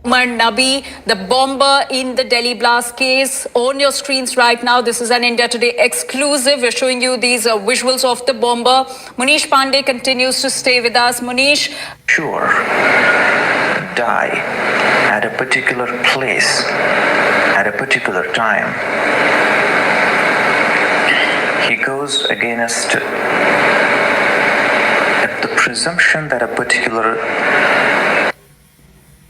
Umar Nabi, the bomber in the Delhi blast case. On your screens right now, this is an India Today exclusive. We're showing you these visuals of the bomber. Munish Pandey continues to stay with us. Munish. Sure, die at a particular place, at a particular time. He goes against the presumption that a particular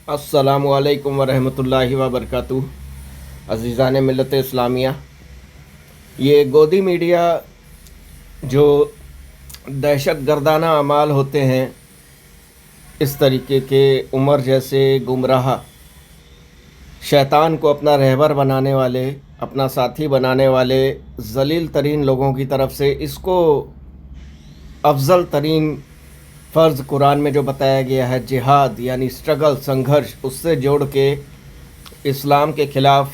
अस्सलामु अलैकुम वरहमतुल्लाहि वबरकातुहू। अज़ीज़ान मिल्लत इस्लामिया, ये गोदी media जो दहशत गर्दाना अमाल होते हैं, इस तरीके के उमर जैसे गुमराह शैतान को अपना रहबर बनाने वाले, अपना साथी बनाने वाले ज़लील तरीन लोगों की तरफ से इसको अफजल तरीन फ़र्ज़ कुरान में जो बताया गया है जिहाद यानी स्ट्रगल, संघर्ष, उससे जोड़ के इस्लाम के ख़िलाफ़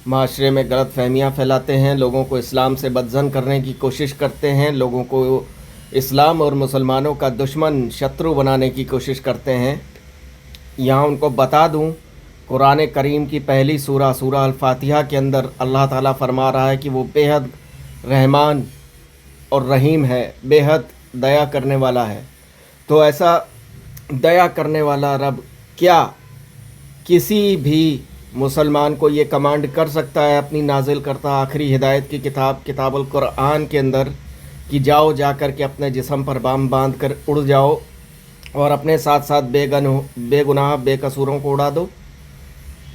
माशरे में गलत फहमियाँ फैलाते हैं, लोगों को इस्लाम से बदज़न करने की कोशिश करते हैं, लोगों को इस्लाम और मुसलमानों का दुश्मन, शत्रु बनाने की कोशिश करते हैं। यहाँ उनको बता दूँ, कुरान करीम की पहली सूरा अल-फातिहा के अंदर अल्लाह ताला फरमा रहा है कि वो बेहद रहमान और रहीम है, बेहद दया करने वाला है। तो ऐसा दया करने वाला रब क्या किसी भी मुसलमान को ये कमांड कर सकता है अपनी नाजिल करता आखिरी हिदायत की किताबुल कुरान के अंदर कि जाओ जाकर के अपने जिस्म पर बाम बांध कर उड़ जाओ और अपने साथ साथ बेगुनाह बेकसूरों को उड़ा दो?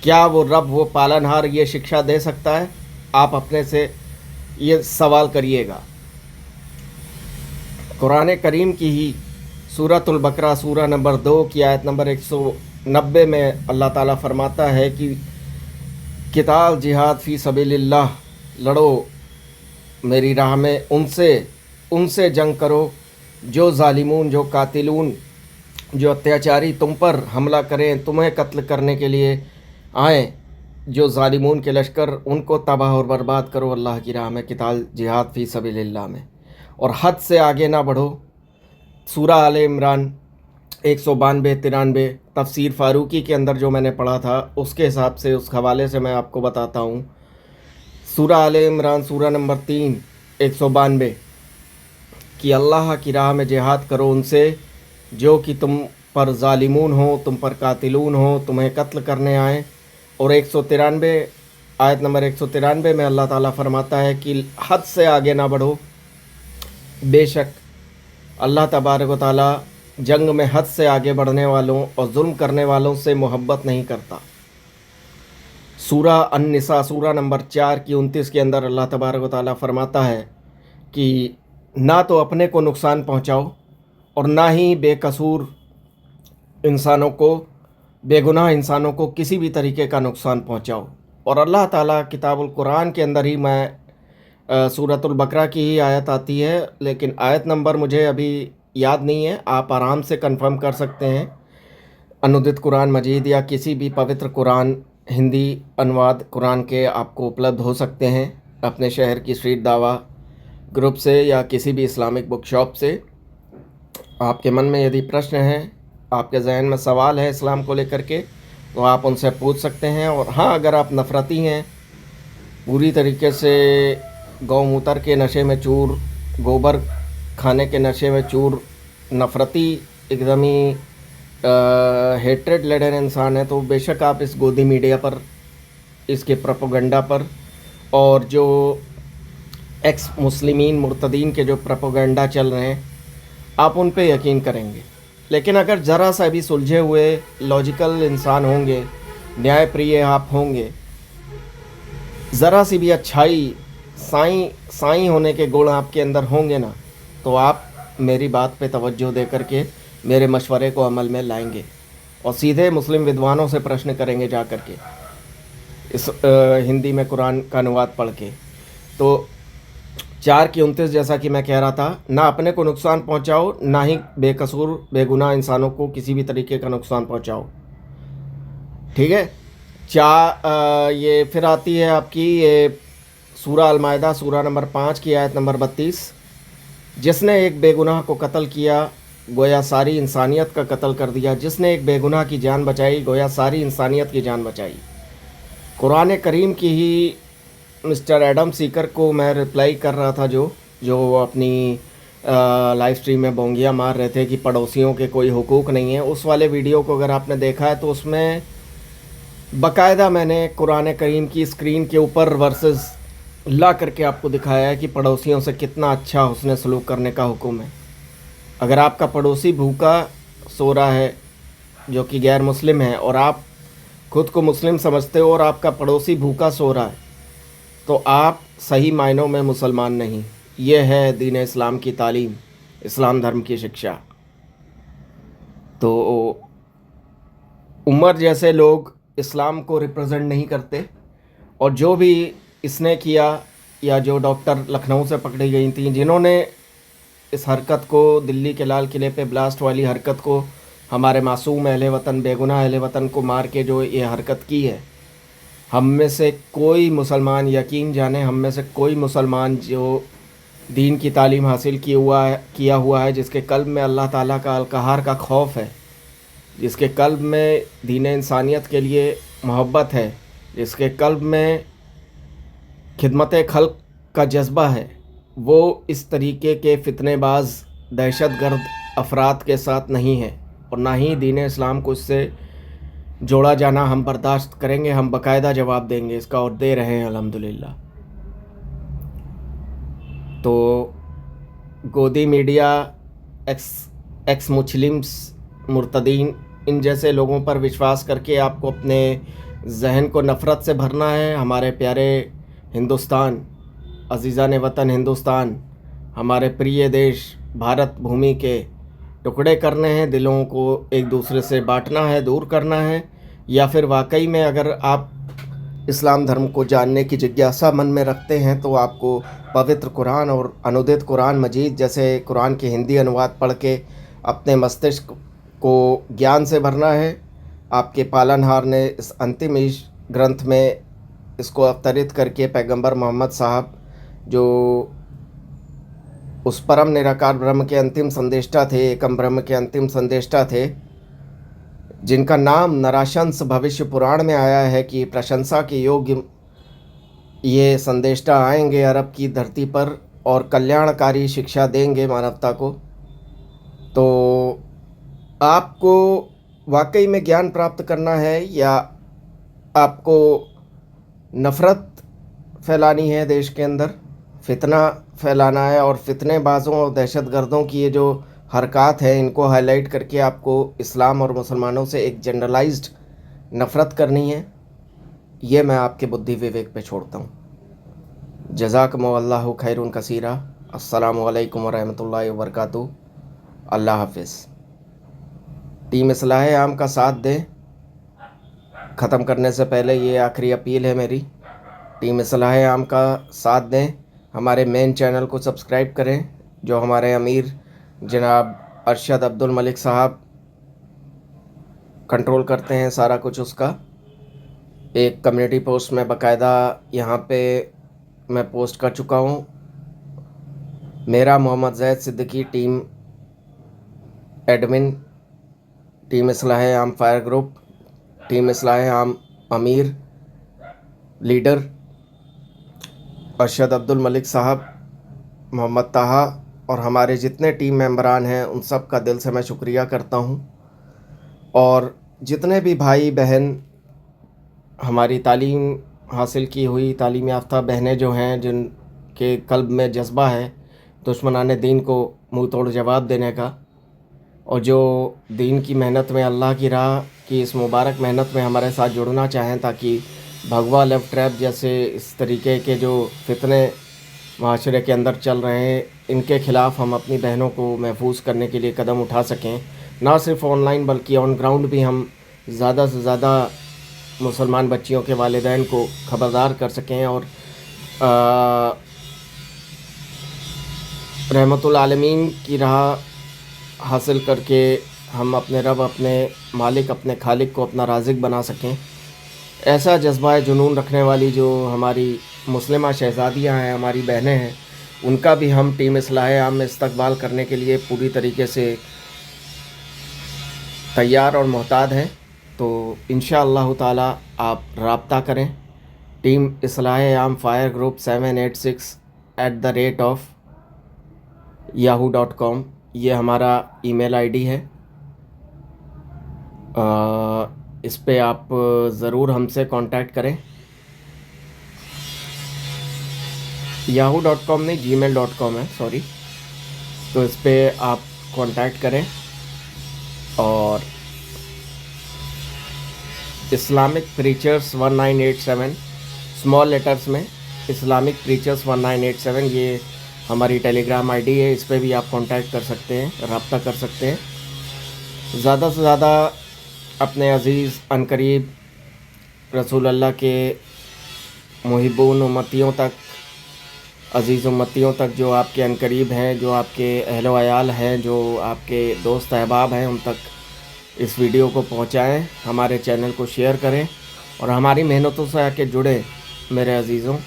क्या वो रब, वो पालनहार ये शिक्षा दे सकता है? आप अपने से ये सवाल करिएगा। कुरान करीम की ही सूरतुल बकरा सूरा नंबर 2 की आयत नंबर 190 में अल्लाह ताला फरमाता है कि किताल जिहाद फ़ी सबीलिल्लाह, लड़ो मेरी राह में, उनसे जंग करो जो ज़ालिमून, जो कातिलून, जो अत्याचारी तुम पर हमला करें, तुम्हें कत्ल करने के लिए आएँ, जो ज़ालिमून के लश्कर, उनको तबाह और बर्बाद करो अल्लाह की राह में, किताल जिहाद फ़ी सबीलिल्लाह में। और हद से आगे ना बढ़ो। सूरा आले इमरान 192-93 तफसीर फ़ारूकी के अंदर जो मैंने पढ़ा था उसके हिसाब से, उस हवाले से मैं आपको बताता हूँ। सूरा आले इमरान सूरा नंबर 3 192 कि अल्लाह की राह में जिहाद करो उनसे जो कि तुम पर ज़ालिमून हो, तुम पर कातिलून हो, तुम्हें कत्ल करने आए। और 193 आयत नंबर 193 में अल्लाह ताला फरमाता है कि हद से आगे ना बढ़ो, बेशक अल्लाह तबारक व तआला जंग में हद से आगे बढ़ने वालों और जुल्म करने वालों से मोहब्बत नहीं करता। सूरा अन-निसा सूरा नंबर 4 की 29 के अंदर अल्लाह तबारक व तआला फरमाता है कि ना तो अपने को नुकसान पहुंचाओ और ना ही बेकसूर इंसानों को, बेगुनाह इंसानों को किसी भी तरीके का नुकसान पहुंचाओ। और अल्लाह ताला किताबुल कुरान के अंदर ही, मैं सूरतुल बकरा की ही आयत आती है, लेकिन आयत नंबर मुझे अभी याद नहीं है, आप आराम से कंफर्म कर सकते हैं। अनुदित कुरान मजीद या किसी भी पवित्र कुरान हिंदी अनुवाद कुरान के आपको उपलब्ध हो सकते हैं अपने शहर की स्ट्रीट दावा ग्रुप से या किसी भी इस्लामिक बुक शॉप से। आपके मन में यदि प्रश्न है, आपके जहन में सवाल है इस्लाम को लेकर के, तो आप उनसे पूछ सकते हैं। और हाँ, अगर आप नफ़रती हैं, पूरी तरीके से गौमूत्र के नशे में चूर, गोबर खाने के नशे में चूर, नफ़रती, एकदम ही हेट्रेड लेडन इंसान है, तो बेशक आप इस गोदी मीडिया पर, इसके प्रोपोगंडा पर और जो एक्स मुस्लिमीन मुर्तदीन के जो प्रोपोगंडा चल रहे हैं, आप उन पे यकीन करेंगे। लेकिन अगर ज़रा सा भी सुलझे हुए लॉजिकल इंसान होंगे, न्यायप्रिय आप होंगे, ज़रा सी भी अच्छाई, साईं होने के गुण आपके अंदर होंगे ना, तो आप मेरी बात पे तवज्जो दे करके मेरे मशवरे को अमल में लाएंगे और सीधे मुस्लिम विद्वानों से प्रश्न करेंगे जा कर के इस हिंदी में कुरान का अनुवाद पढ़ के। तो 4 की 29 जैसा कि मैं कह रहा था, ना अपने को नुकसान पहुंचाओ, ना ही बेकसूर बेगुनाह इंसानों को किसी भी तरीके का नुकसान पहुंचाओ। ठीक है। ये फिर आती है आपकी ये सूरा अल-माइदा सूरा नंबर 5 की आयत नंबर 32, जिसने एक बेगुनाह को कत्ल किया गोया सारी इंसानियत का कत्ल कर दिया। जिसने एक बेगुनाह की जान बचाई गोया सारी इंसानियत की जान बचाई। कुरान करीम की ही मिस्टर एडम सीकर को मैं रिप्लाई कर रहा था, जो अपनी लाइव स्ट्रीम में बोंगियाँ मार रहे थे कि पड़ोसियों के कोई हुकूक नहीं है। उस वाले वीडियो को अगर आपने देखा है तो उसमें बाकायदा मैंने कुरान करीम की स्क्रीन के ऊपर वर्सेस ला करके आपको दिखाया है कि पड़ोसियों से कितना अच्छा हुस्न सलूक करने का हुक्म है। अगर आपका पड़ोसी भूखा सो रहा है जो कि गैर मुस्लिम है और आप खुद को मुस्लिम समझते हो और आपका पड़ोसी भूखा सो रहा है तो आप सही मायनों में मुसलमान नहीं। ये है दीन इस्लाम की तालीम, इस्लाम धर्म की शिक्षा। तो उमर जैसे लोग इस्लाम को रिप्रेजेंट नहीं करते और जो भी इसने किया या जो डॉक्टर लखनऊ से पकड़ी गई थी जिन्होंने इस हरकत को दिल्ली के लाल किले पे ब्लास्ट वाली हरकत को हमारे मासूम अहले वतन बेगुनाह अहले वतन को मार के जो ये हरकत की है, हम में से कोई मुसलमान यकीन जाने हम में से कोई मुसलमान जो दीन की तालीम हासिल किया हुआ है, जिसके कल्ब में अल्लाह ताला का अलकहार का खौफ है, जिसके कल्ब में दीन इंसानियत के लिए मोहब्बत है, जिसके कल्ब में खिदमत खल्क का जज्बा है, वो इस तरीके के फितनेबाज दहशतगर्द अफराद के साथ नहीं है और ना ही दीन इस्लाम को इससे जोड़ा जाना हम बर्दाश्त करेंगे। हम बाकायदा जवाब देंगे इसका और दे रहे हैं अल्हम्दुलिल्लाह। तो गोदी मीडिया, एक्स मुस्लिम्स, मुर्तदीन, इन जैसे लोगों पर विश्वास करके आपको अपने जहन को नफ़रत से भरना है। हमारे प्यारे हिंदुस्तान, अज़ीज़ान वतन हिंदुस्तान, हमारे प्रिय देश भारत भूमि के टुकड़े करने हैं, दिलों को एक दूसरे से बांटना है, दूर करना है, या फिर वाकई में अगर आप इस्लाम धर्म को जानने की जिज्ञासा मन में रखते हैं तो आपको पवित्र कुरान और अनुदित कुरान मजीद जैसे कुरान के हिंदी अनुवाद पढ़ के अपने मस्तिष्क को ज्ञान से भरना है। आपके पालनहार ने इस अंतिम ग्रंथ में इसको अवतरित करके पैगंबर मोहम्मद साहब जो उस परम निराकार ब्रह्म के अंतिम संदेष्टा थे, एकम ब्रह्म के अंतिम संदेष्टा थे, जिनका नाम नराशंस भविष्य पुराण में आया है कि प्रशंसा के योग्य ये संदेष्टा आएंगे अरब की धरती पर और कल्याणकारी शिक्षा देंगे मानवता को। तो आपको वाकई में ज्ञान प्राप्त करना है या आपको नफ़रत फैलानी है, देश के अंदर फितना फैलाना है और फितनेबाजों और दहशतगर्दों की ये जो हरकत है इनको हाईलाइट करके आपको इस्लाम और मुसलमानों से एक जनरलाइज्ड नफ़रत करनी है, ये मैं आपके बुद्धि विवेक पे छोड़ता हूँ। जज़ाकमुल्लाहु खैरुन कसीरा। अस्सलामु अलैकुम वरहमतुल्लाहि वबरकातुहू। अल्लाह हाफ़िज़। टीम इस्लाह आम का साथ दें। ख़त्म करने से पहले ये आखिरी अपील है मेरी, टीम इस्लाह आम का साथ दें, हमारे मेन चैनल को सब्सक्राइब करें जो हमारे अमीर जनाब अरशद अब्दुल मलिक साहब कंट्रोल करते हैं सारा कुछ। उसका एक कम्युनिटी पोस्ट में बाकायदा यहाँ पे मैं पोस्ट कर चुका हूँ। मेरा मोहम्मद ज़ैद सिद्दीकी टीम एडमिन, टीम इस्लाह आम फायर ग्रुप, टीम इस्लाह आम अमीर लीडर अरशद अब्दुल मलिक साहब, मोहम्मद ताहा और हमारे जितने टीम मेंबरान हैं उन सब का दिल से मैं शुक्रिया करता हूं। और जितने भी भाई बहन हमारी तालीम हासिल की हुई तालीम याफ्ता बहनें जो हैं, जिनके कल्ब में जज्बा है दुश्मनाने दीन को मुँह तोड़ जवाब देने का और जो दीन की मेहनत में, अल्लाह की राह की इस मुबारक मेहनत में हमारे साथ जुड़ना चाहें ताकि भगवा लेफ्ट ट्रैप जैसे इस तरीके के जो फितने माशरे के अंदर चल रहे हैं इनके ख़िलाफ़ हम अपनी बहनों को महफूज करने के लिए कदम उठा सकें। ना सिर्फ ऑनलाइन बल्कि ऑन ग्राउंड भी हम ज़्यादा से ज़्यादा मुसलमान बच्चियों के वालिदैन को ख़बरदार कर सकें और रहमतुल आलमीन की राह हासिल करके हम अपने रब, अपने मालिक, अपने खालिक को अपना राज़िक बना सकें। ऐसा जज्बा जुनून रखने वाली जो हमारी मुस्लिमा शहज़ादियाँ हैं, हमारी बहनें हैं, उनका भी हम टीम इस्लाह आम में इस्तकबाल करने के लिए पूरी तरीके से तैयार और मोहताद हैं, तो इंशाअल्लाह ताला आप राब्ता करें टीम इस्लाह आम फायर ग्रुप 786@yahoo.com। ये हमारा ईमेल आईडी है। इस पे आप ज़रूर हमसे कांटेक्ट करें। yahoo.com नहीं, gmail.com है, सॉरी। तो इस पे आप कांटेक्ट करें और इस्लामिक प्रीचर्स 1987 स्मॉल लेटर्स में इस्लामिक प्रीचर्स 1987 ये हमारी टेलीग्राम आईडी है। इस पे भी आप कांटेक्ट कर सकते हैं, रब्ता कर सकते हैं। ज़्यादा से ज़्यादा अपने अज़ीज़ अनकरीब रसूल अल्लाह के मुहिब्बून उम्मतियों तक, अज़ीज़ उम्मतियों तक जो आपके अनकरीब हैं, जो आपके अहलो अयाल हैं, जो आपके दोस्त अहबाब हैं, उन तक इस वीडियो को पहुंचाएं, हमारे चैनल को शेयर करें और हमारी मेहनतों से आके जुड़े मेरे अज़ीज़ों,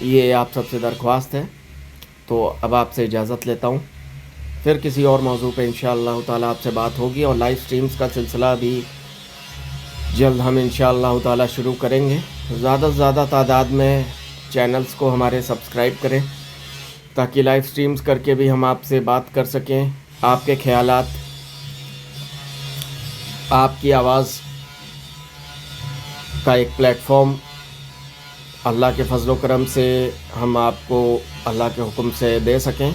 ये आप सबसे दरख्वास्त है। तो अब आपसे इजाज़त लेता हूँ, फिर किसी और मौजू पे इंशाअल्लाह ताला आपसे बात होगी और लाइव स्ट्रीम्स का सिलसिला भी जल्द हम इंशाअल्लाह ताला शुरू करेंगे। ज़्यादा से ज़्यादा तादाद में चैनल्स को हमारे सब्सक्राइब करें ताकि लाइव स्ट्रीम्स करके भी हम आपसे बात कर सकें। आपके ख्यालात, आपकी आवाज़ का एक प्लेटफॉर्म अल्लाह के फजल व करम से हम आपको अल्लाह के हुक्म से दे सकें।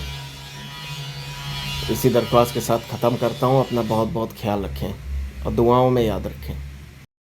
इसी दरख्वास्त के साथ ख़त्म करता हूँ। अपना बहुत बहुत ख्याल रखें और दुआओं में याद रखें।